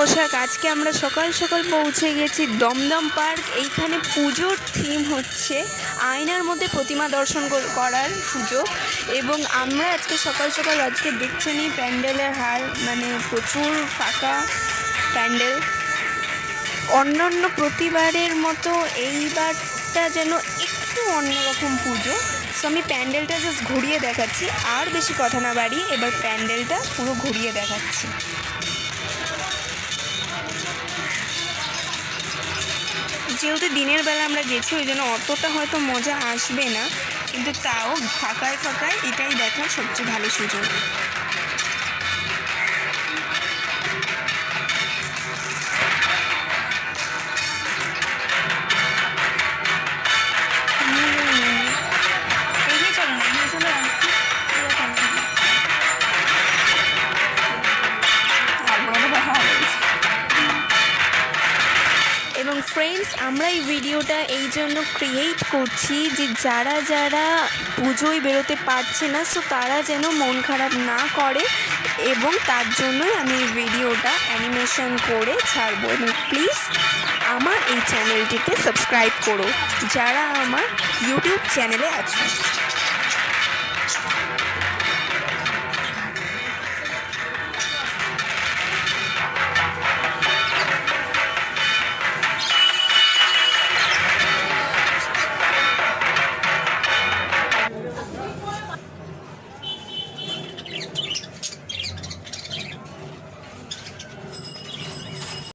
পোশাক আজকে আমরা সকাল সকাল পৌঁছে গেছি দমদম পার্ক। এইখানে পুজোর থিম হচ্ছে আয়নার মধ্যে প্রতিমা দর্শন করার সুযোগ। এবং আমরা আজকে সকাল সকাল আজকে দেখছেনই প্যান্ডেলের হার, মানে প্রচুর ফাঁকা প্যান্ডেল। অন্যান্য প্রতিবারের মতো এইবারটা যেন একটু অন্যরকম পুজো। সো আমি প্যান্ডেলটা জাস্ট ঘুরিয়ে দেখাচ্ছি, আর বেশি কথা না বাড়িয়ে এবার প্যান্ডেলটা পুরো ঘুরিয়ে দেখাচ্ছি। যেহেতু দিনের বেলা আমরা গেছি, ওই জন্য অতটা হয়তো মজা আসবে না, কিন্তু তাও ফাঁকায় ফাঁকায় এটাই দেখার সবচেয়ে ভালো সুযোগ। এবং ফ্রেন্ডস, আমরা এই ভিডিওটা এই জন্য ক্রিয়েট করছি যে যারা যারা পুজোয় বেরোতে পারছে না, সো তারা যেন মন খারাপ না করে, এবং তার জন্যই আমি এই ভিডিওটা অ্যানিমেশন করে ছাড়বো। এবং প্লিজ আমার এই চ্যানেলটিকে সাবস্ক্রাইব করো যারা আমার ইউটিউব চ্যানেলে আছে।